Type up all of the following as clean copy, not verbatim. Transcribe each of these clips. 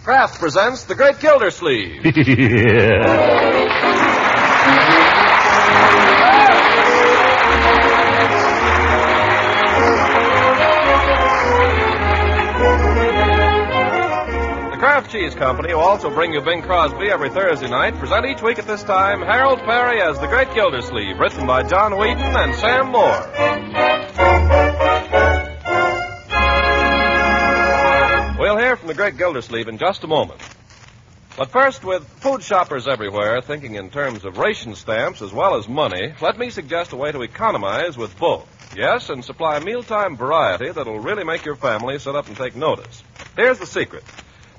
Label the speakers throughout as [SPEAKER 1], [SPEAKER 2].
[SPEAKER 1] Kraft presents The Great Gildersleeve. The Kraft Cheese Company, who also bring you Bing Crosby every Thursday night, present each week at this time Harold Peary as The Great Gildersleeve, written by John Wheaton and Sam Moore. We'll hear from the Great Gildersleeve in just a moment. But first, with food shoppers everywhere thinking in terms of ration stamps as well as money, let me suggest a way to economize with both. Yes, and supply mealtime variety that'll really make your family sit up and take notice. Here's the secret.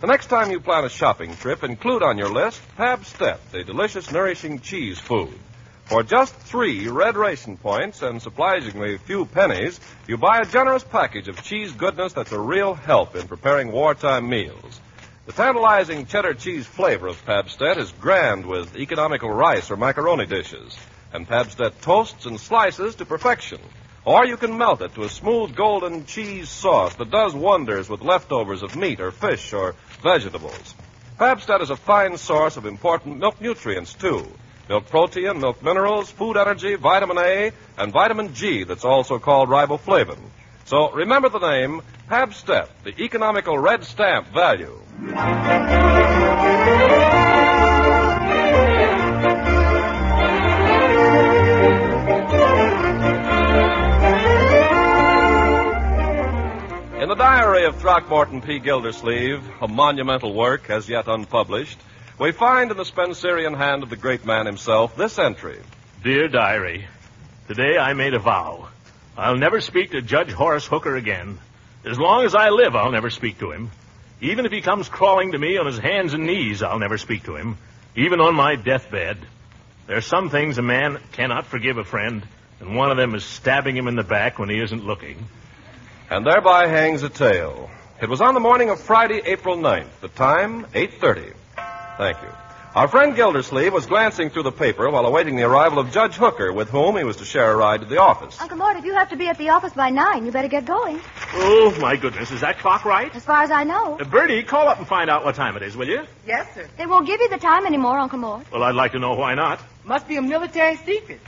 [SPEAKER 1] The next time you plan a shopping trip, include on your list Pabst-ett, the delicious, nourishing cheese food. For just 3 red ration points and surprisingly few pennies, you buy a generous package of cheese goodness that's a real help in preparing wartime meals. The tantalizing cheddar cheese flavor of Pabst-ett is grand with economical rice or macaroni dishes, and Pabst-ett toasts and slices to perfection. Or you can melt it to a smooth golden cheese sauce that does wonders with leftovers of meat or fish or vegetables. Pabst-ett is a fine source of important milk nutrients, too. Milk protein, milk minerals, food energy, vitamin A, and vitamin G that's also called riboflavin. So remember the name, Pabst-ett, the economical red stamp value. In the diary of Throckmorton P. Gildersleeve, a monumental work as yet unpublished, we find in the Spencerian hand of the great man himself this entry.
[SPEAKER 2] Dear Diary, today I made a vow. I'll never speak to Judge Horace Hooker again. As long as I live, I'll never speak to him. Even if he comes crawling to me on his hands and knees, I'll never speak to him. Even on my deathbed. There are some things a man cannot forgive a friend, and one of them is stabbing him in the back when he isn't looking.
[SPEAKER 1] And thereby hangs a tale. It was on the morning of Friday, April 9th. The time, 8:30. Thank you. Our friend Gildersleeve was glancing through the paper while awaiting the arrival of Judge Hooker, with whom he was to share a ride to the office.
[SPEAKER 3] Uncle Mort, if you have to be at the office by 9, you better get going.
[SPEAKER 2] Oh, my goodness. Is that clock right?
[SPEAKER 3] As far as I know.
[SPEAKER 2] Bertie, call up and find out what time it is, will you?
[SPEAKER 4] Yes, sir.
[SPEAKER 3] They won't give you the time anymore, Uncle Mort.
[SPEAKER 2] Well, I'd like to know why not.
[SPEAKER 4] Must be a military secret.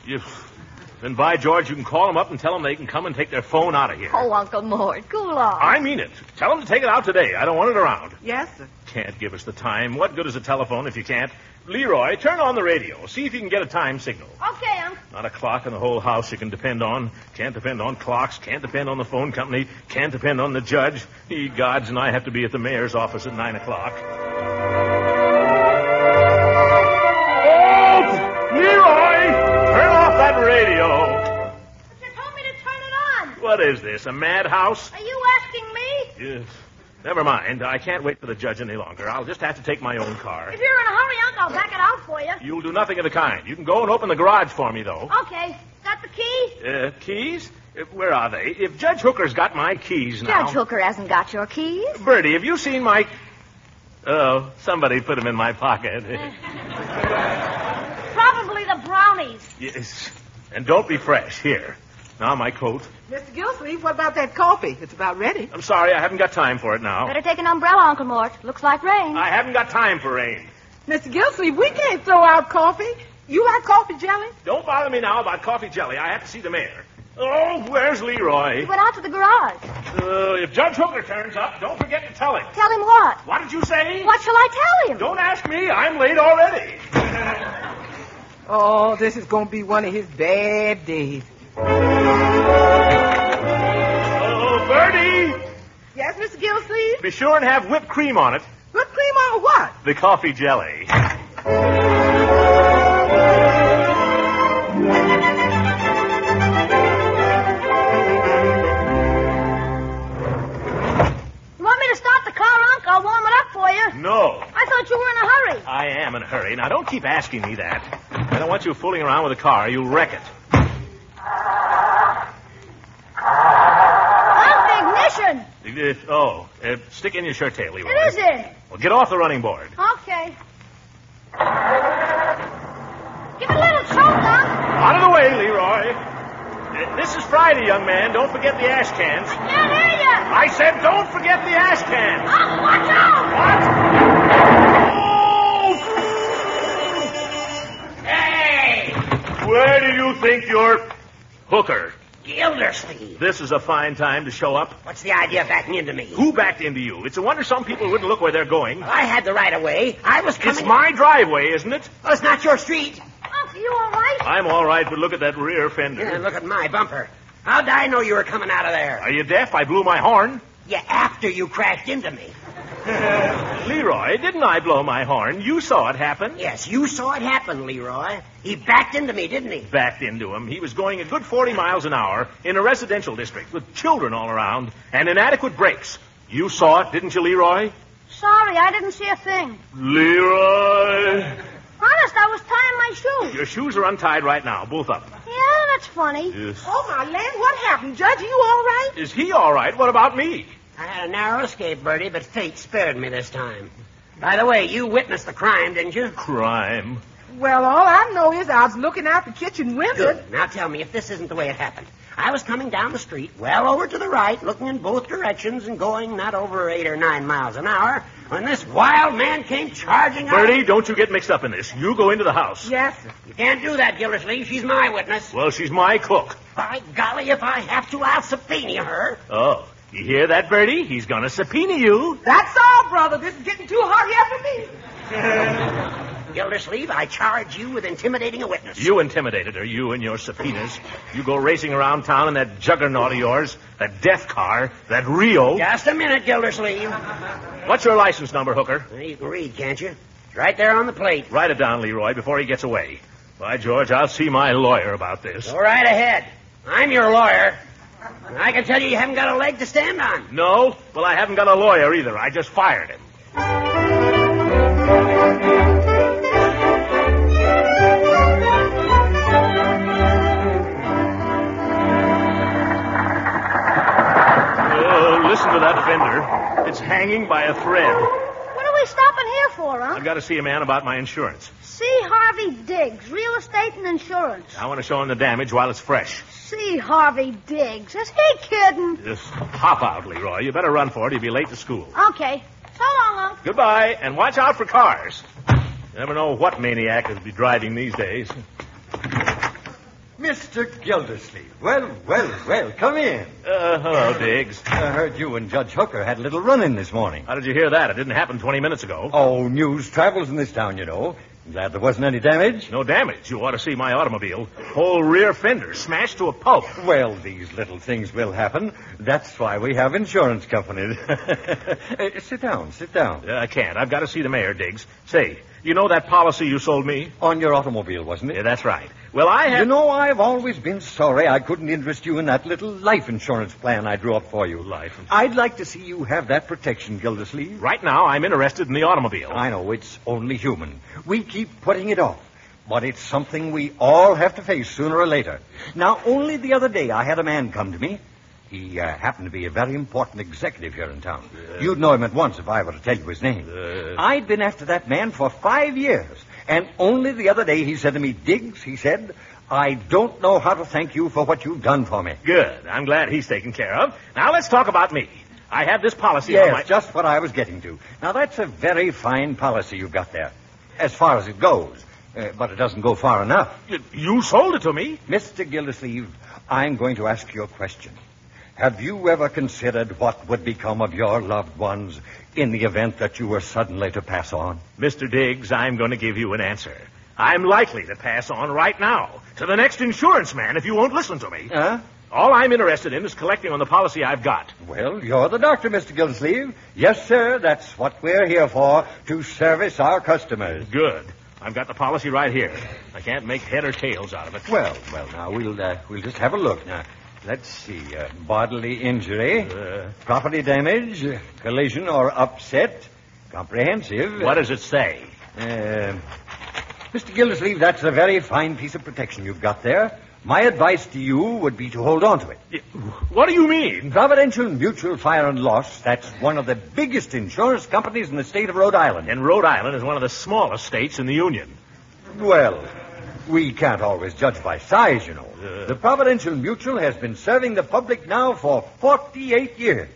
[SPEAKER 2] Then, by George, you can call them up and tell them they can come and take their phone out of here.
[SPEAKER 3] Oh, Uncle Mort, cool off.
[SPEAKER 2] I mean it. Tell them to take it out today. I don't want it around.
[SPEAKER 4] Yes, sir.
[SPEAKER 2] Can't give us the time. What good is a telephone if you can't? Leroy, turn on the radio. See if you can get a time signal.
[SPEAKER 3] Okay, Uncle.
[SPEAKER 2] Not a clock in the whole house you can depend on. Can't depend on clocks. Can't depend on the phone company. Can't depend on the judge. Ye gods, and I have to be at the mayor's office at 9 o'clock. Oh! Leroy! Turn off that radio.
[SPEAKER 3] You told me to turn it on.
[SPEAKER 2] What is this, a madhouse?
[SPEAKER 3] Are you asking me?
[SPEAKER 2] Yes. Never mind. I can't wait for the judge any longer. I'll just have to take my own car.
[SPEAKER 3] If you're in a hurry, Uncle, I'll back it out for you.
[SPEAKER 2] You'll do nothing of the kind. You can go and open the garage for me, though.
[SPEAKER 3] Okay. Got the key?
[SPEAKER 2] Keys? Where are they? If Judge Hooker's got my keys now...
[SPEAKER 3] Judge Hooker hasn't got your keys.
[SPEAKER 2] Bertie, have you seen my... Oh, somebody put them in my pocket.
[SPEAKER 3] Probably the brownies.
[SPEAKER 2] Yes. And don't be fresh. Here. Now my coat.
[SPEAKER 4] Mr. Gildersleeve, what about that coffee? It's about ready.
[SPEAKER 2] I'm sorry, I haven't got time for it now.
[SPEAKER 3] Better take an umbrella, Uncle Mort. Looks like rain.
[SPEAKER 2] I haven't got time for rain.
[SPEAKER 4] Mr. Gildersleeve, we can't throw out coffee. You like coffee jelly?
[SPEAKER 2] Don't bother me now about coffee jelly. I have to see the mayor. Oh, where's Leroy?
[SPEAKER 3] He went out to the garage.
[SPEAKER 2] If Judge Hooker turns up, don't forget to tell him.
[SPEAKER 3] Tell him what?
[SPEAKER 2] What did you say?
[SPEAKER 3] What shall I tell him?
[SPEAKER 2] Don't ask me. I'm late already.
[SPEAKER 4] Oh, this is going to be one of his bad days.
[SPEAKER 2] Oh, Bertie!
[SPEAKER 4] Yes, Mr. Gildersleeve?
[SPEAKER 2] Be sure and have whipped cream on it.
[SPEAKER 4] Whipped cream on what?
[SPEAKER 2] The coffee jelly.
[SPEAKER 3] You want me to start the car, Uncle? I'll warm it up for you.
[SPEAKER 2] No.
[SPEAKER 3] I thought you were in a hurry.
[SPEAKER 2] I am in a hurry. Now, don't keep asking me that. I don't want you fooling around with the car. You'll wreck it. Stick in your shirt tail, Leroy.
[SPEAKER 3] It is in.
[SPEAKER 2] Well, get off the running board.
[SPEAKER 3] Okay. Give it a little choke, Doc.
[SPEAKER 2] Out of the way, Leroy. This is Friday, young man. Don't forget the ash cans.
[SPEAKER 3] I can't hear you.
[SPEAKER 2] I said don't forget the ash cans.
[SPEAKER 3] Oh, watch out.
[SPEAKER 2] What? take your hooker.
[SPEAKER 5] Gildersleeve.
[SPEAKER 2] This is a fine time to show up.
[SPEAKER 5] What's the idea of backing into me?
[SPEAKER 2] Who backed into you? It's a wonder some people wouldn't look where they're going.
[SPEAKER 5] Well, I had the right of way. I was coming...
[SPEAKER 2] It's my driveway, isn't it?
[SPEAKER 5] Well, it's not your street.
[SPEAKER 3] Unc, you all right?
[SPEAKER 2] I'm all right, but look at that rear fender.
[SPEAKER 5] Yeah, look at my bumper. How'd I know you were coming out of there?
[SPEAKER 2] Are you deaf? I blew my horn.
[SPEAKER 5] Yeah, after you crashed into me.
[SPEAKER 2] Leroy, didn't I blow my horn? You saw it happen.
[SPEAKER 5] Yes, you saw it happen, Leroy. He backed into me, didn't he?
[SPEAKER 2] Backed into him. He was going a good 40 miles an hour in a residential district with children all around and inadequate brakes. You saw it, didn't you, Leroy?
[SPEAKER 3] Sorry, I didn't see a thing.
[SPEAKER 2] Leroy!
[SPEAKER 3] Honest, I was tying my shoes.
[SPEAKER 2] Your shoes are untied right now, both of them.
[SPEAKER 3] Yeah, that's funny.
[SPEAKER 2] Yes.
[SPEAKER 4] Oh, my land, what happened, Judge? You all right?
[SPEAKER 2] Is he all right? What about me?
[SPEAKER 5] I had a narrow escape, Bertie, but fate spared me this time. By the way, you witnessed the crime, didn't you?
[SPEAKER 2] Crime.
[SPEAKER 4] Well, all I know is I was looking out the kitchen window.
[SPEAKER 5] Good. Now tell me if this isn't the way it happened. I was coming down the street, well over to the right, looking in both directions and going not over 8 or 9 miles an hour, when this wild man came charging out.
[SPEAKER 2] Bertie, don't you get mixed up in this. You go into the house.
[SPEAKER 4] Yes, sir.
[SPEAKER 5] You can't do that, Gildersleeve. She's my witness.
[SPEAKER 2] Well, she's my cook.
[SPEAKER 5] By golly, if I have to, I'll subpoena her.
[SPEAKER 2] Oh, you hear that, Bertie? He's going to subpoena you.
[SPEAKER 4] That's all, brother. This is getting too hot here for me.
[SPEAKER 5] Gildersleeve, I charge you with intimidating a witness.
[SPEAKER 2] You intimidated her, you and your subpoenas. You go racing around town in that juggernaut of yours, that death car, that Rio.
[SPEAKER 5] Just a minute, Gildersleeve.
[SPEAKER 2] What's your license number, Hooker?
[SPEAKER 5] You can read, can't you? It's right there on the plate.
[SPEAKER 2] Write it down, Leroy, before he gets away. By George, I'll see my lawyer about this.
[SPEAKER 5] Go right ahead. I'm your lawyer. And I can tell you haven't got a leg to stand on.
[SPEAKER 2] No? Well, I haven't got a lawyer either. I just fired him. Listen to that fender. It's hanging by a thread.
[SPEAKER 3] What are we stopping here for, huh?
[SPEAKER 2] I've got to see a man about my insurance.
[SPEAKER 3] C. Harvey Diggs, real estate and insurance.
[SPEAKER 2] I want to show him the damage while it's fresh.
[SPEAKER 3] C. Harvey Diggs. Is he kidding?
[SPEAKER 2] Just hop out, Leroy. You better run for it. You'll be late to school.
[SPEAKER 3] Okay. So long, Unc.
[SPEAKER 2] Goodbye, and watch out for cars. You never know what maniac will be driving these days.
[SPEAKER 6] Mr. Gildersleeve. Well, come in.
[SPEAKER 2] Hello, Diggs.
[SPEAKER 6] I heard you and Judge Hooker had a little run-in this morning.
[SPEAKER 2] How did you hear that? It didn't happen 20 minutes ago.
[SPEAKER 6] Oh, news travels in this town, you know. Glad there wasn't any damage.
[SPEAKER 2] No damage. You ought to see my automobile. Whole rear fender smashed to a pulp.
[SPEAKER 6] Well, these little things will happen. That's why we have insurance companies. Sit down.
[SPEAKER 2] I can't. I've got to see the mayor, Diggs. Say, you know that policy you sold me?
[SPEAKER 6] On your automobile, wasn't it?
[SPEAKER 2] Yeah, that's right. Well, I have...
[SPEAKER 6] You know, I've always been sorry I couldn't interest you in that little life insurance plan I drew up for you.
[SPEAKER 2] Life insurance?
[SPEAKER 6] I'd like to see you have that protection, Gildersleeve.
[SPEAKER 2] Right now, I'm interested in the automobile.
[SPEAKER 6] I know, it's only human. We keep putting it off. But it's something we all have to face sooner or later. Now, only the other day I had a man come to me. He happened to be a very important executive here in town. You'd know him at once if I were to tell you his name. I'd been after that man for 5 years. And only the other day he said to me, Diggs, he said, I don't know how to thank you for what you've done for me.
[SPEAKER 2] Good. I'm glad he's taken care of. Now let's talk about me. I have this policy
[SPEAKER 6] yes,
[SPEAKER 2] on my...
[SPEAKER 6] just what I was getting to. Now, that's a very fine policy you've got there, as far as it goes. But it doesn't go far enough.
[SPEAKER 2] You sold it to me.
[SPEAKER 6] Mr. Gildersleeve, I'm going to ask you a question. Have you ever considered what would become of your loved ones in the event that you were suddenly to pass on?
[SPEAKER 2] Mr. Diggs, I'm going to give you an answer. I'm likely to pass on right now to the next insurance man if you won't listen to me.
[SPEAKER 6] Huh?
[SPEAKER 2] All I'm interested in is collecting on the policy I've got.
[SPEAKER 6] Well, you're the doctor, Mr. Gildersleeve. Yes, sir, that's what we're here for, to service our customers.
[SPEAKER 2] Good. I've got the policy right here. I can't make head or tails out of it.
[SPEAKER 6] Well, now, we'll just have a look. Now, let's see. Bodily injury, property damage, collision or upset, comprehensive.
[SPEAKER 2] What does it say?
[SPEAKER 6] Mr. Gildersleeve, that's a very fine piece of protection you've got there. My advice to you would be to hold on to it.
[SPEAKER 2] What do you mean?
[SPEAKER 6] Providential Mutual Fire and Loss, that's one of the biggest insurance companies in the state of Rhode Island.
[SPEAKER 2] And Rhode Island is one of the smallest states in the Union.
[SPEAKER 6] Well, we can't always judge by size, you know. The Providential Mutual has been serving the public now for 48 years.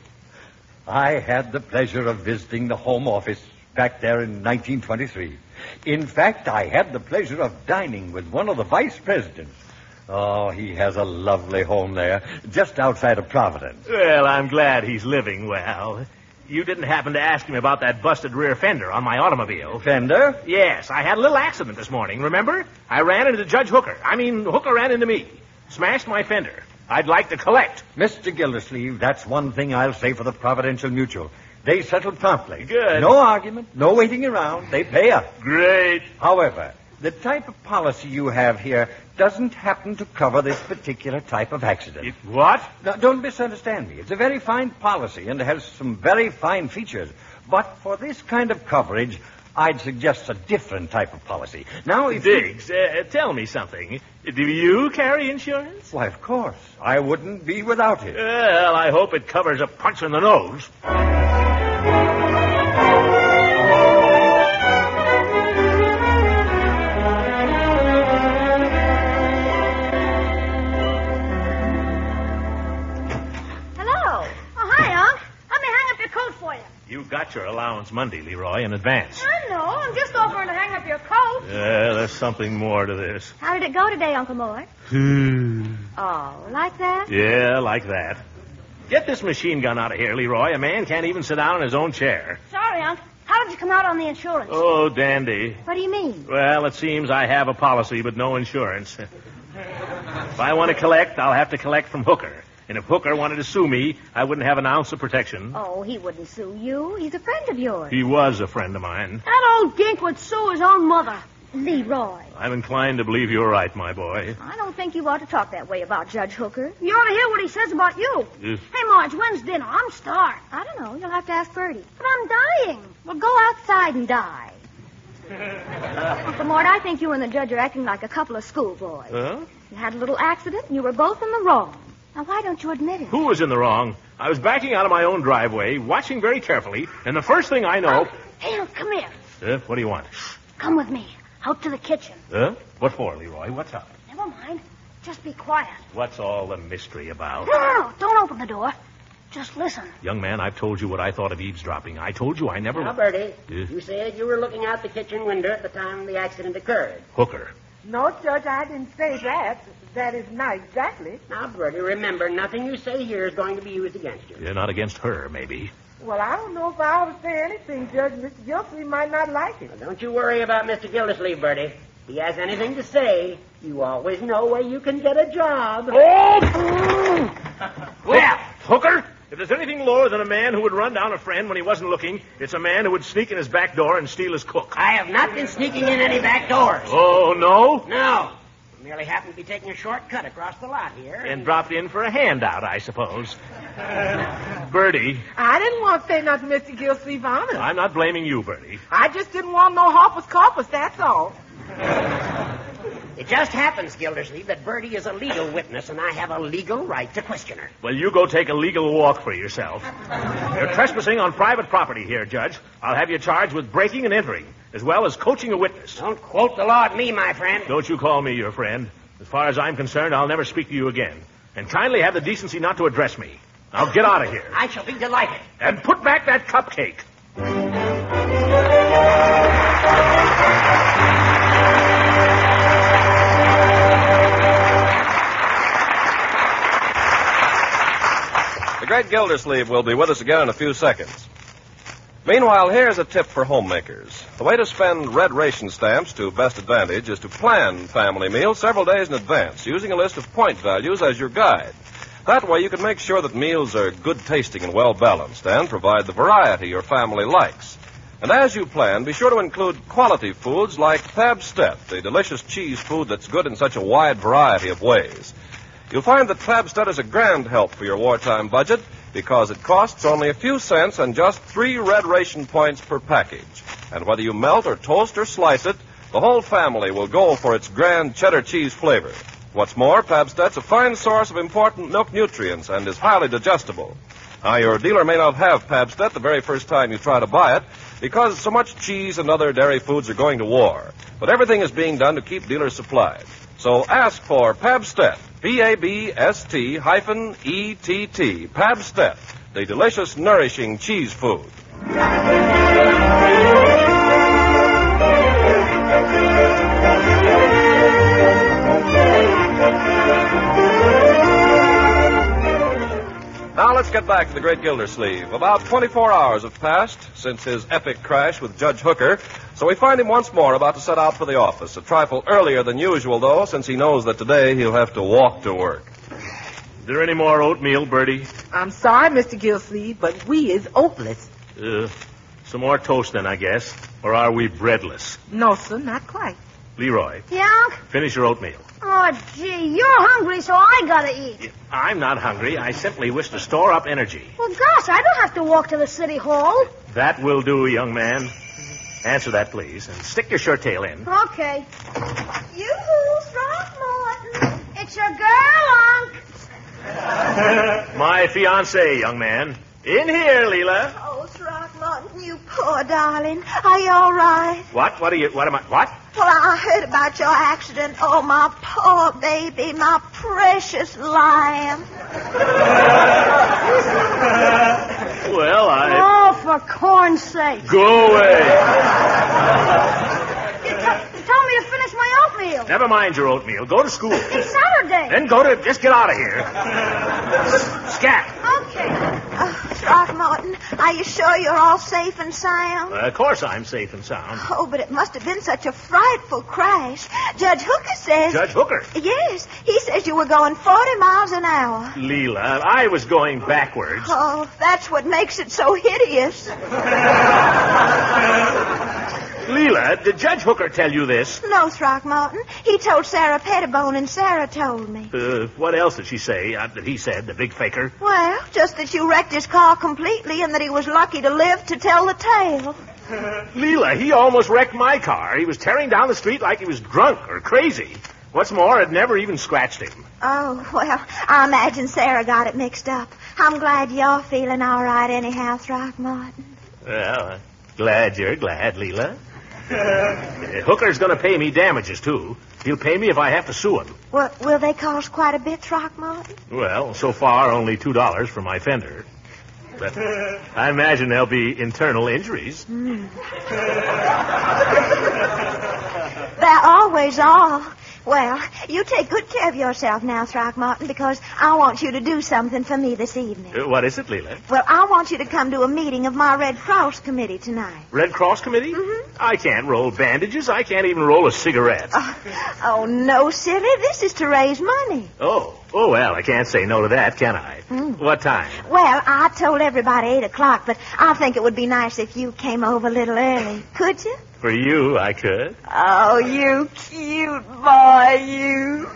[SPEAKER 6] I had the pleasure of visiting the home office back there in 1923. In fact, I had the pleasure of dining with one of the vice presidents. Oh, he has a lovely home there, just outside of Providence.
[SPEAKER 2] Well, I'm glad he's living well. You didn't happen to ask him about that busted rear fender on my automobile.
[SPEAKER 6] Fender?
[SPEAKER 2] Yes, I had a little accident this morning, remember? I ran into Judge Hooker. Hooker ran into me. Smashed my fender. I'd like to collect.
[SPEAKER 6] Mr. Gildersleeve, that's one thing I'll say for the Providential Mutual. They settle promptly.
[SPEAKER 2] Good.
[SPEAKER 6] No argument, no waiting around. They pay up.
[SPEAKER 2] Great.
[SPEAKER 6] However, the type of policy you have here doesn't happen to cover this particular type of accident.
[SPEAKER 2] What?
[SPEAKER 6] Now, don't misunderstand me. It's a very fine policy and has some very fine features. But for this kind of coverage, I'd suggest a different type of policy. Now, if
[SPEAKER 2] Diggs, tell me something. Do you carry insurance?
[SPEAKER 6] Why, of course. I wouldn't be without it.
[SPEAKER 2] Well, I hope it covers a punch in the nose. You got your allowance Monday, Leroy, in advance.
[SPEAKER 3] I know. I'm just offering to hang up your coat.
[SPEAKER 2] Yeah, there's something more to this.
[SPEAKER 3] How did it go today, Uncle Mort? Oh, like that?
[SPEAKER 2] Yeah, like that. Get this machine gun out of here, Leroy. A man can't even sit down in his own chair.
[SPEAKER 3] Sorry, Unc. How did you come out on the insurance?
[SPEAKER 2] Oh, dandy.
[SPEAKER 3] What do you mean?
[SPEAKER 2] Well, it seems I have a policy, but no insurance. If I want to collect, I'll have to collect from Hooker. And if Hooker wanted to sue me, I wouldn't have an ounce of protection.
[SPEAKER 3] Oh, he wouldn't sue you. He's a friend of yours.
[SPEAKER 2] He was a friend of mine.
[SPEAKER 3] That old gink would sue his own mother. Leroy.
[SPEAKER 2] I'm inclined to believe you're right, my boy.
[SPEAKER 3] I don't think you ought to talk that way about Judge Hooker. You ought to hear what he says about you.
[SPEAKER 2] If-
[SPEAKER 3] Hey, Marge, when's dinner? I'm starved. I don't know. You'll have to ask Bertie. But I'm dying. Well, go outside and die. Uncle Mort, I think you and the judge are acting like a couple of schoolboys.
[SPEAKER 2] Huh?
[SPEAKER 3] You had a little accident, and you were both in the wrong. Now, why don't you admit it?
[SPEAKER 2] Who was in the wrong? I was backing out of my own driveway, watching very carefully, and the first thing I know...
[SPEAKER 3] Hey, come here.
[SPEAKER 2] What do you want?
[SPEAKER 3] Come with me. Out to the kitchen.
[SPEAKER 2] What for, Leroy? What's up?
[SPEAKER 3] Never mind. Just be quiet.
[SPEAKER 2] What's all the mystery about?
[SPEAKER 3] No. Don't open the door. Just listen.
[SPEAKER 2] Young man, I've told you what I thought of eavesdropping. I told you I never...
[SPEAKER 5] Now, Bertie, you said you were looking out the kitchen window at the time the accident occurred.
[SPEAKER 2] Hooker.
[SPEAKER 4] No, Judge, I didn't say that. That is not exactly.
[SPEAKER 5] Now, Bertie, remember, nothing you say here is going to be used against you.
[SPEAKER 2] Yeah, not against her, maybe.
[SPEAKER 4] Well, I don't know if I ought to say anything, Judge. Mr. Gildersleeve might not like it.
[SPEAKER 5] Well, don't you worry about Mr. Gildersleeve, Bertie. If he has anything to say, you always know where you can get a job.
[SPEAKER 2] Oh! Well, Hooker, if there's anything lower than a man who would run down a friend when he wasn't looking, it's a man who would sneak in his back door and steal his cook.
[SPEAKER 5] I have not been sneaking in any back doors.
[SPEAKER 2] Oh, no?
[SPEAKER 5] No. I merely happened to be taking a shortcut across the lot here.
[SPEAKER 2] And dropped in for a handout, I suppose. Bertie.
[SPEAKER 4] I didn't want to say nothing, Mr. Gildersleeve, honest.
[SPEAKER 2] I'm not blaming you, Bertie.
[SPEAKER 4] I just didn't want no hoppus corpus, that's all.
[SPEAKER 5] It just happens, Gildersleeve, that Bertie is a legal witness, and I have a legal right to question her.
[SPEAKER 2] Well, you go take a legal walk for yourself. You're trespassing on private property here, Judge. I'll have you charged with breaking and entering, as well as coaching a witness.
[SPEAKER 5] Don't quote the law at me, my friend.
[SPEAKER 2] Don't you call me your friend. As far as I'm concerned, I'll never speak to you again. And kindly have the decency not to address me. Now get out of here.
[SPEAKER 5] I shall be delighted.
[SPEAKER 2] And put back that cupcake.
[SPEAKER 1] The Great Gildersleeve will be with us again in a few seconds. Meanwhile, here's a tip for homemakers. The way to spend red ration stamps to best advantage is to plan family meals several days in advance, using a list of point values as your guide. That way you can make sure that meals are good tasting and well balanced and provide the variety your family likes. And as you plan, be sure to include quality foods like Pabstet, the delicious cheese food that's good in such a wide variety of ways. You'll find that Pabstet is a grand help for your wartime budget because it costs only a few cents and just 3 red ration points per package. And whether you melt or toast or slice it, the whole family will go for its grand cheddar cheese flavor. What's more, Pabstet's a fine source of important milk nutrients and is highly digestible. Now, your dealer may not have Pabstet the very first time you try to buy it because so much cheese and other dairy foods are going to war. But everything is being done to keep dealers supplied. So ask for Pabstet, Pabst-ETT, Pabstet, the delicious, nourishing cheese food. back to the Great Gildersleeve. About 24 hours have passed since his epic crash with Judge Hooker, so we find him once more about to set out for the office. A trifle earlier than usual, though, since he knows that today he'll have to walk to work.
[SPEAKER 2] Is there any more oatmeal, Bertie?
[SPEAKER 4] I'm sorry, Mr. Gildersleeve, but we is oatless.
[SPEAKER 2] Some more toast then, I guess. Or are we breadless?
[SPEAKER 4] No, sir, not quite.
[SPEAKER 2] Leroy,
[SPEAKER 3] Yeah, Unc?
[SPEAKER 2] finish your oatmeal.
[SPEAKER 3] Oh, gee, you're hungry, so I gotta eat.
[SPEAKER 2] I'm not hungry. I simply wish to store up energy.
[SPEAKER 3] Well, gosh, I don't have to walk to the city hall.
[SPEAKER 2] That will do, young man. Answer that, please, and stick your shirt tail in.
[SPEAKER 3] Okay. Yoo-hoo, Throckmorton. It's your girl, Unc.
[SPEAKER 2] My fiancée, young man. In here, Leela.
[SPEAKER 7] Oh, Throckmorton, you poor darling. Are you all right?
[SPEAKER 2] What am I? What?
[SPEAKER 7] Well, I heard about your accident. Oh, my poor baby, my precious lamb.
[SPEAKER 2] Well,
[SPEAKER 3] Oh, for corn's sake.
[SPEAKER 2] Go away.
[SPEAKER 3] You told me to finish my oatmeal.
[SPEAKER 2] Never mind your oatmeal. Go to school.
[SPEAKER 3] It's Saturday.
[SPEAKER 2] Then just get out of here. Scat.
[SPEAKER 3] Okay.
[SPEAKER 7] Throckmorton, are you sure you're all safe and sound?
[SPEAKER 2] Of course I'm safe and sound.
[SPEAKER 7] Oh, but it must have been such a frightful crash. Judge Hooker says...
[SPEAKER 2] Judge Hooker?
[SPEAKER 7] Yes, he says you were going 40 miles an hour.
[SPEAKER 2] Leela, I was going backwards.
[SPEAKER 7] Oh, that's what makes it so hideous.
[SPEAKER 2] Leela, did Judge Hooker tell you this?
[SPEAKER 7] No, Throckmorton. He told Sarah Pettibone, and Sarah told me.
[SPEAKER 2] What else did she say that he said, the big faker?
[SPEAKER 7] Well, just that you wrecked his car completely and that he was lucky to live to tell the tale.
[SPEAKER 2] Leela, he almost wrecked my car. He was tearing down the street like he was drunk or crazy. What's more, it never even scratched him.
[SPEAKER 7] Oh, well, I imagine Sarah got it mixed up. I'm glad you're feeling all right anyhow, Throckmorton.
[SPEAKER 2] Well, glad you're glad, Leela. Hooker's going to pay me damages, too. He'll pay me if I have to sue him.
[SPEAKER 7] Well, will they cost quite a bit, Throckmorton?
[SPEAKER 2] Well, so far, only $2 for my fender. But I imagine there'll be internal injuries.
[SPEAKER 7] There always are. Well, you take good care of yourself now, Throckmorton, because I want you to do something for me this evening.
[SPEAKER 2] What is it, Leela?
[SPEAKER 7] Well, I want you to come to a meeting of my Red Cross committee tonight.
[SPEAKER 2] Red Cross committee?
[SPEAKER 7] Mm-hmm.
[SPEAKER 2] I can't roll bandages. I can't even roll a cigarette.
[SPEAKER 7] Oh, no, silly. This is to raise money.
[SPEAKER 2] Oh, well, I can't say no to that, can I? What time?
[SPEAKER 7] Well, I told everybody 8 o'clock, but I think it would be nice if you came over a little early. Could you?
[SPEAKER 2] For you, I could.
[SPEAKER 7] Oh, you cute boy, you.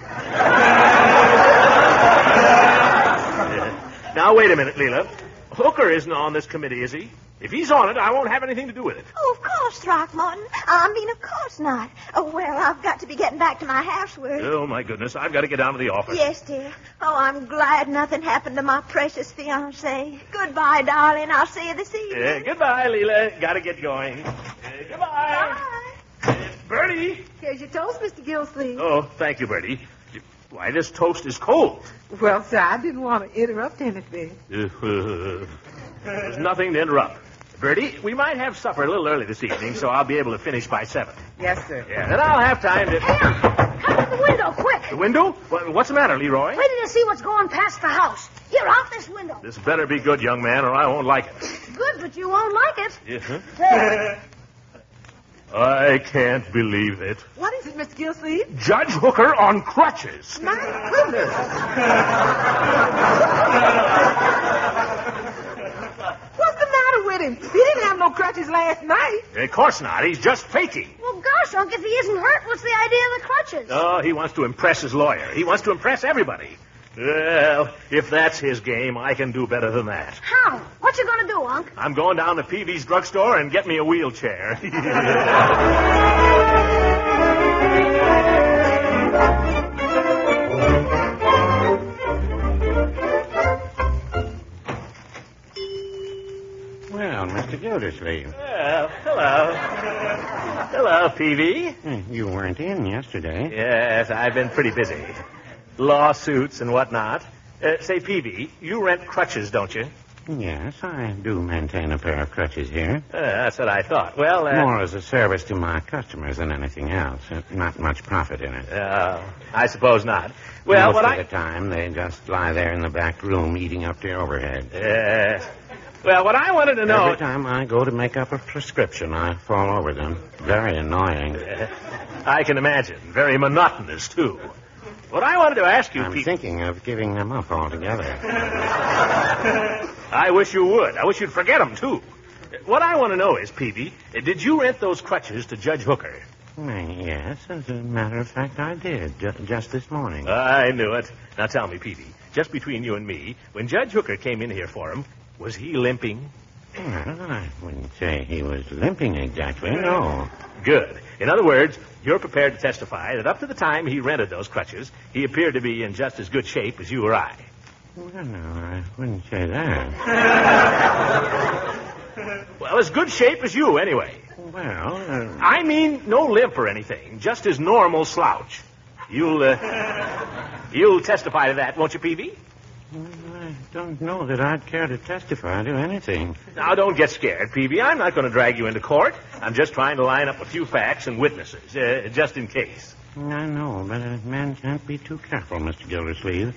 [SPEAKER 2] Now, wait a minute, Leela. Hooker isn't on this committee, is he? If he's on it, I won't have anything to do with it.
[SPEAKER 7] Oh, of course, Throckmorton. I mean, of course not. Oh, well, I've got to be getting back to my housework.
[SPEAKER 2] Oh, my goodness. I've got to get down to the office.
[SPEAKER 7] Yes, dear. Oh, I'm glad nothing happened to my precious fiancé. Goodbye, darling. I'll see you this evening.
[SPEAKER 2] Goodbye, Leela. Got to get going. Goodbye.
[SPEAKER 7] Bye.
[SPEAKER 2] Bertie.
[SPEAKER 4] Here's your toast, Mr. Gildersleeve.
[SPEAKER 2] Oh, thank you, Bertie. Why, this toast is cold.
[SPEAKER 4] Well, sir, I didn't want to interrupt anything.
[SPEAKER 2] There's nothing to interrupt. Bertie, we might have supper a little early this evening, so I'll be able to finish by 7.
[SPEAKER 4] Yes, sir.
[SPEAKER 2] Yeah, then I'll have time to...
[SPEAKER 3] Hey, Unc, come to the window, quick.
[SPEAKER 2] The window? What's the matter, Leroy?
[SPEAKER 3] Wait till you see what's going past the house. Here, out this window.
[SPEAKER 2] This better be good, young man, or I won't like it.
[SPEAKER 3] Good, but you won't like it.
[SPEAKER 2] Yeah.
[SPEAKER 3] There.
[SPEAKER 2] I can't believe it.
[SPEAKER 4] What is it, Mr. Gildersleeve?
[SPEAKER 2] Judge Hooker on crutches.
[SPEAKER 4] My goodness. What's the matter with him? He didn't have no crutches last night.
[SPEAKER 2] Of course not. He's just faking.
[SPEAKER 3] Well, gosh, Unc, if he isn't hurt, what's the idea of the crutches?
[SPEAKER 2] Oh, he wants to impress his lawyer. He wants to impress everybody. Well, if that's his game, I can do better than that.
[SPEAKER 3] How? What you gonna do, Unc?
[SPEAKER 2] I'm going down to Peavy's drugstore and get me a wheelchair.
[SPEAKER 5] Well, Mr. Gildersleeve.
[SPEAKER 2] Well, hello. Hello, Peavy.
[SPEAKER 5] You weren't in yesterday.
[SPEAKER 2] Yes, I've been pretty busy. Lawsuits and whatnot. Say, Peavy, you rent crutches, don't you?
[SPEAKER 8] Yes, I do maintain a pair of crutches here.
[SPEAKER 2] That's what I thought. Well,
[SPEAKER 8] More as a service to my customers than anything else. Not much profit in it.
[SPEAKER 2] I suppose not. Well,
[SPEAKER 8] Most of the time, they just lie there in the back room eating up the overhead.
[SPEAKER 2] Well, what I wanted to know...
[SPEAKER 8] Every time I go to make up a prescription, I fall over them. Very annoying.
[SPEAKER 2] I can imagine. Very monotonous, too. What I wanted to ask you,
[SPEAKER 8] I'm thinking of giving them up altogether.
[SPEAKER 2] I wish you would. I wish you'd forget them, too. What I want to know is, Peavy, did you rent those crutches to Judge Hooker?
[SPEAKER 8] Yes, as a matter of fact, I did. Just this morning.
[SPEAKER 2] I knew it. Now tell me, Peavy, just between you and me, when Judge Hooker came in here for him, was he limping?
[SPEAKER 8] Well, I wouldn't say he was limping exactly, no.
[SPEAKER 2] Good. In other words, you're prepared to testify that up to the time he rented those crutches, he appeared to be in just as good shape as you or I.
[SPEAKER 8] Well, no, I wouldn't say that.
[SPEAKER 2] Well, as good shape as you, anyway.
[SPEAKER 8] Well,
[SPEAKER 2] I mean, no limp or anything, just his normal slouch. You'll testify to that, won't you, Peavy?
[SPEAKER 8] I don't know that I'd care to testify to anything.
[SPEAKER 2] Now, don't get scared, Peavy. I'm not going to drag you into court. I'm just trying to line up a few facts and witnesses, just in case.
[SPEAKER 8] I know, but a man can't be too careful, Mr. Gildersleeve.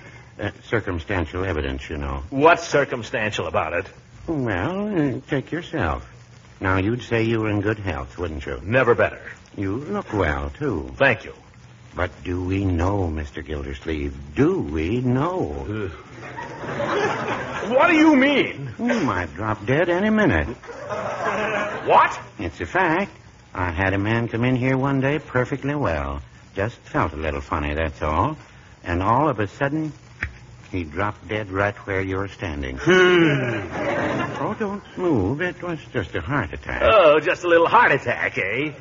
[SPEAKER 8] Circumstantial evidence, you know.
[SPEAKER 2] What's circumstantial about it?
[SPEAKER 8] Well, take yourself. Now, you'd say you were in good health, wouldn't you?
[SPEAKER 2] Never better.
[SPEAKER 8] You look well, too.
[SPEAKER 2] Thank you.
[SPEAKER 8] But do we know, Mr. Gildersleeve? Do we know?
[SPEAKER 2] What do you mean?
[SPEAKER 8] You might drop dead any minute.
[SPEAKER 2] What?
[SPEAKER 8] It's a fact. I had a man come in here one day perfectly well. Just felt a little funny, that's all. And all of a sudden, he dropped dead right where you're standing. Oh, don't move. It was just a heart attack.
[SPEAKER 2] Oh, just a little heart attack, eh?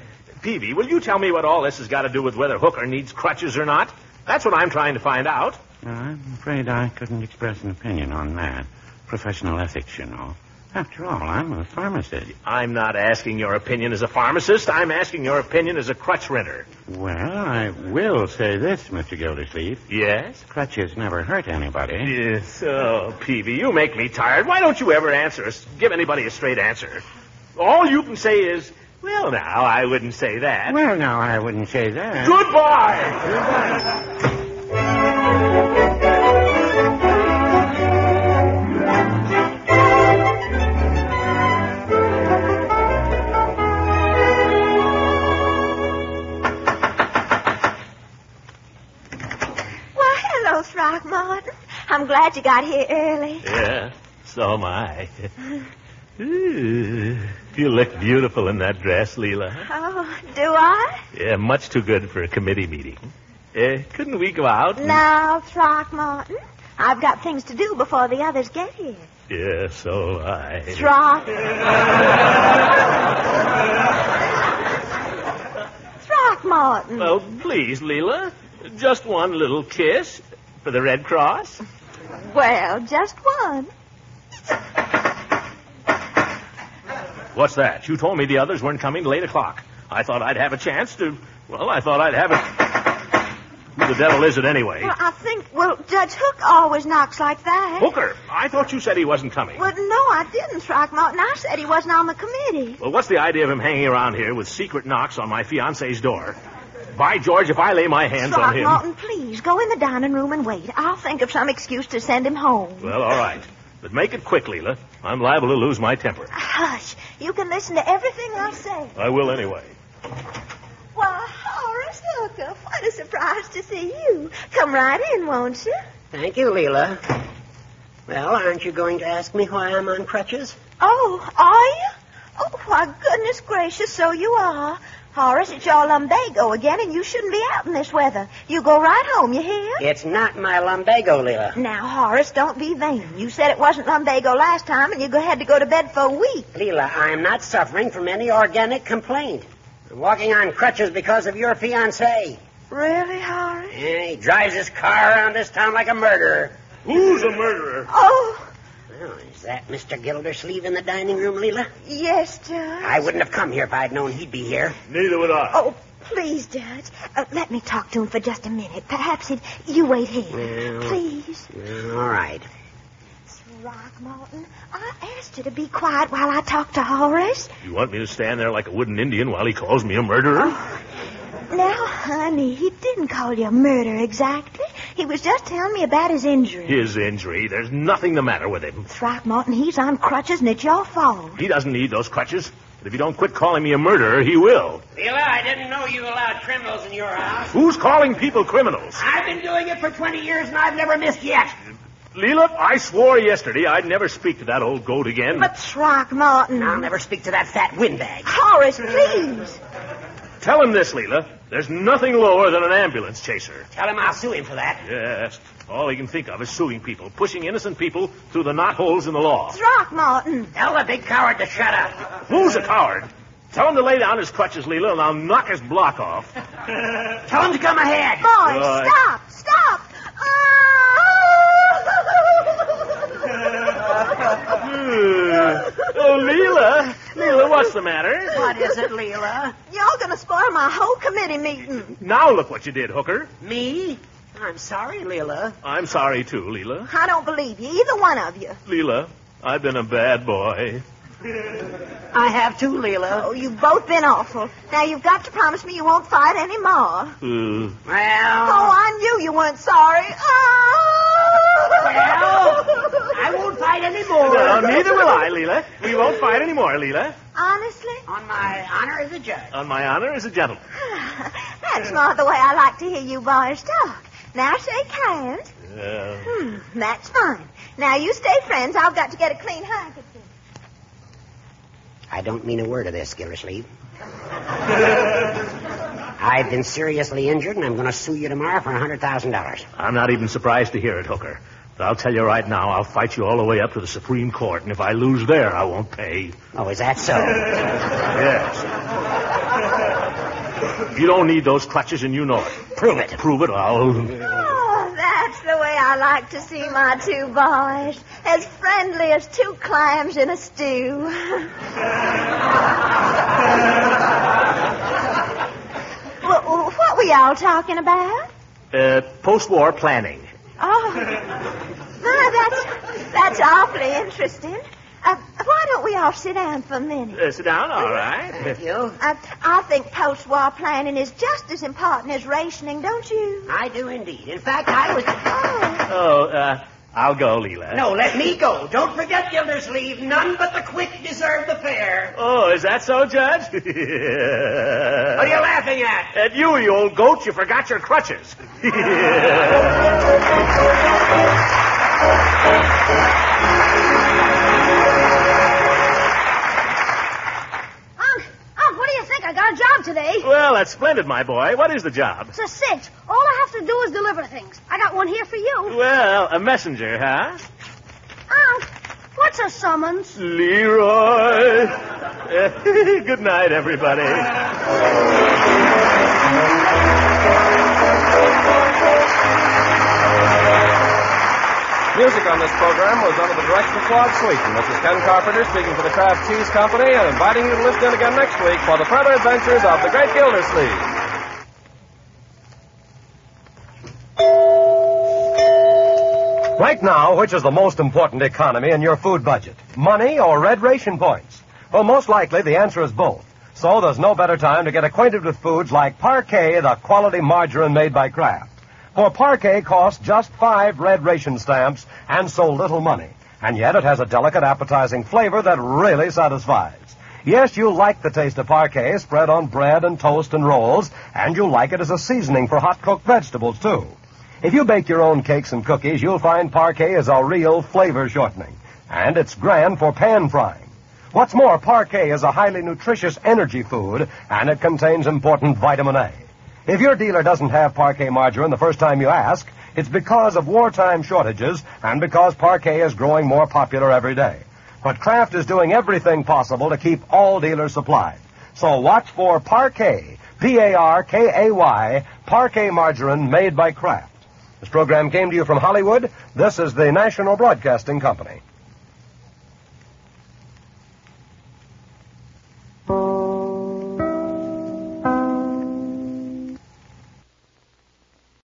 [SPEAKER 2] Peavy, will you tell me what all this has got to do with whether Hooker needs crutches or not? That's what I'm trying to find out.
[SPEAKER 8] I'm afraid I couldn't express an opinion on that. Professional ethics, you know. After all, I'm a pharmacist.
[SPEAKER 2] I'm not asking your opinion as a pharmacist. I'm asking your opinion as a crutch renter.
[SPEAKER 8] Well, I will say this, Mr. Gildersleeve.
[SPEAKER 2] Yes?
[SPEAKER 8] Crutches never hurt anybody.
[SPEAKER 2] Yes. Oh, Peavy, you make me tired. Why don't you ever give anybody a straight answer? All you can say is, well, now, I wouldn't say that.
[SPEAKER 8] Well, now, I wouldn't say that.
[SPEAKER 2] Goodbye!
[SPEAKER 7] Well, hello, Throckmorton. I'm glad you got here early.
[SPEAKER 2] Yeah, so am I. Ooh, you look beautiful in that dress, Leela.
[SPEAKER 7] Oh, do I?
[SPEAKER 2] Yeah, much too good for a committee meeting. Couldn't we go out?
[SPEAKER 7] Now, Throckmorton, I've got things to do before the others get here.
[SPEAKER 2] Yeah, so I.
[SPEAKER 7] Throckmorton.
[SPEAKER 2] Well, please, Leela. Just one little kiss for the Red Cross.
[SPEAKER 7] Well, just one.
[SPEAKER 2] What's that? You told me the others weren't coming till 8 o'clock. I thought I'd have a chance to... Well, I thought I'd have it... Who the devil is it anyway?
[SPEAKER 7] Well, Judge Hook always knocks like that.
[SPEAKER 2] Hooker? I thought you said he wasn't coming.
[SPEAKER 7] Well, no, I didn't, Throckmorton. I said he wasn't on the committee.
[SPEAKER 2] Well, what's the idea of him hanging around here with secret knocks on my fiancé's door? By George, if I lay my hands on him...
[SPEAKER 7] Throckmorton, please, go in the dining room and wait. I'll think of some excuse to send him home.
[SPEAKER 2] Well, all right. But make it quick, Leela. I'm liable to lose my temper.
[SPEAKER 7] Hush. You can listen to everything I say.
[SPEAKER 2] I will anyway.
[SPEAKER 7] Why, Horace Hooker, what a surprise to see you. Come right in, won't you?
[SPEAKER 5] Thank you, Leela. Well, aren't you going to ask me why I'm on crutches?
[SPEAKER 7] Oh, are you? Oh, why, goodness gracious, so you are. Horace, it's your lumbago again, and you shouldn't be out in this weather. You go right home, you hear?
[SPEAKER 5] It's not my lumbago, Leela.
[SPEAKER 7] Now, Horace, don't be vain. You said it wasn't lumbago last time, and you had to go to bed for a week.
[SPEAKER 5] Leela, I'm not suffering from any organic complaint. I'm walking on crutches because of your fiancé.
[SPEAKER 7] Really, Horace?
[SPEAKER 5] Yeah, he drives his car around this town like a murderer.
[SPEAKER 2] Who's a murderer?
[SPEAKER 7] Oh.
[SPEAKER 5] Well, is that Mr. Gildersleeve in the dining room, Leela?
[SPEAKER 7] Yes, Judge.
[SPEAKER 5] I wouldn't have come here if I'd known he'd be here.
[SPEAKER 2] Neither would I.
[SPEAKER 7] Oh, please, Judge. Let me talk to him for just a minute. Perhaps you wait here.
[SPEAKER 5] Well,
[SPEAKER 7] please.
[SPEAKER 5] All right.
[SPEAKER 7] Throckmorton, I asked you to be quiet while I talk to Horace.
[SPEAKER 2] You want me to stand there like a wooden Indian while he calls me a murderer?
[SPEAKER 7] Oh. Now, honey, he didn't call you a murderer exactly. He was just telling me about his injury.
[SPEAKER 2] His injury? There's nothing the matter with him.
[SPEAKER 7] Throckmorton, he's on crutches and it's your fault.
[SPEAKER 2] He doesn't need those crutches. But if you don't quit calling me a murderer, he will.
[SPEAKER 5] Leela, I didn't know you allowed criminals in your house.
[SPEAKER 2] Who's calling people criminals?
[SPEAKER 5] I've been doing it for 20 years and I've never missed yet.
[SPEAKER 2] Leela, I swore yesterday I'd never speak to that old goat again.
[SPEAKER 7] But Throckmorton...
[SPEAKER 5] I'll never speak to that fat windbag.
[SPEAKER 7] Horace, please.
[SPEAKER 2] Tell him this, Leela. There's nothing lower than an ambulance chaser.
[SPEAKER 5] Tell him I'll sue him for that.
[SPEAKER 2] Yes. All he can think of is suing people, pushing innocent people through the knotholes in the law.
[SPEAKER 7] Throckmorton.
[SPEAKER 5] Tell the big coward to shut up.
[SPEAKER 2] Who's a coward? Tell him to lay down his crutches, Leela, and I'll knock his block off.
[SPEAKER 5] Tell him to come ahead.
[SPEAKER 7] Boys, stop.
[SPEAKER 2] Oh, Leela, what's the matter?
[SPEAKER 5] What is it, Leela?
[SPEAKER 7] Y'all gonna spoil my whole committee meeting.
[SPEAKER 2] Now look what you did, Hooker.
[SPEAKER 5] Me? I'm sorry, Leela.
[SPEAKER 2] I'm sorry, too, Leela.
[SPEAKER 7] I don't believe you, either one of you.
[SPEAKER 2] Leela, I've been a bad boy.
[SPEAKER 5] I have too, Leela.
[SPEAKER 7] Oh, you've both been awful. Now you've got to promise me you won't fight any more.
[SPEAKER 5] Well...
[SPEAKER 7] Oh, I knew you weren't sorry.
[SPEAKER 5] Well, I won't fight any more.
[SPEAKER 2] No, neither will I, Leela. We won't fight any more, Leela.
[SPEAKER 7] Honestly?
[SPEAKER 5] On my honor as a judge.
[SPEAKER 2] On my honor as a gentleman.
[SPEAKER 7] That's not the way I like to hear you boys talk. Now shake hands. That's fine. Now you stay friends. I've got to get a clean handkerchief.
[SPEAKER 5] I don't mean a word of this, Gildersleeve. I've been seriously injured, and I'm going to sue you tomorrow for $100,000.
[SPEAKER 2] I'm not even surprised to hear it, Hooker. But I'll tell you right now, I'll fight you all the way up to the Supreme Court, and if I lose there, I won't pay.
[SPEAKER 5] Oh, is that so?
[SPEAKER 2] Yes. You don't need those crutches, and you know it.
[SPEAKER 5] Prove it.
[SPEAKER 2] Prove it,
[SPEAKER 7] Oh, that's the way I like to see my two boys. As friendly as two clams in a stew. Well, what were y'all talking about?
[SPEAKER 2] Post-war planning.
[SPEAKER 7] Oh, that's awfully interesting. Why don't we all sit down for a minute?
[SPEAKER 2] Sit down, all right.
[SPEAKER 5] Thank you.
[SPEAKER 7] I think post-war planning is just as important as rationing, don't you?
[SPEAKER 5] I do indeed. In fact, I was...
[SPEAKER 2] I'll go, Leela.
[SPEAKER 5] No, let me go. Don't forget, Gildersleeve. None but the quick deserve the fair.
[SPEAKER 2] Oh, is that so, Judge?
[SPEAKER 5] What are you laughing at?
[SPEAKER 2] At you old goat. You forgot your crutches.
[SPEAKER 3] Unc, what do you think? I got a job today.
[SPEAKER 2] Well, that's splendid, my boy. What is the job?
[SPEAKER 3] It's a cinch. All I have to do is deliver things. I got one here for you.
[SPEAKER 2] Well, a messenger, huh?
[SPEAKER 3] Unc, what's a summons?
[SPEAKER 2] Leroy. Good night, everybody.
[SPEAKER 1] Music on this program was under the direction of Claude Sweeten. This is Ken Carpenter speaking for the Kraft Cheese Company and inviting you to listen in again next week for the further adventures of the Great Gildersleeve.
[SPEAKER 9] Right now, which is the most important economy in your food budget? Money or red ration points? Well, most likely the answer is both. So there's no better time to get acquainted with foods like Parquet, the quality margarine made by Kraft. For Parquet costs just 5 red ration stamps and so little money. And yet it has a delicate, appetizing flavor that really satisfies. Yes, you'll like the taste of Parquet spread on bread and toast and rolls, and you'll like it as a seasoning for hot-cooked vegetables, too. If you bake your own cakes and cookies, you'll find Parquet is a real flavor shortening. And it's grand for pan frying. What's more, Parquet is a highly nutritious energy food, and it contains important vitamin A. If your dealer doesn't have Parquet margarine the first time you ask, it's because of wartime shortages and because Parquet is growing more popular every day. But Kraft is doing everything possible to keep all dealers supplied. So watch for Parquet, P-A-R-K-A-Y, Parquet margarine made by Kraft. This program came to you from Hollywood. This is the National Broadcasting Company.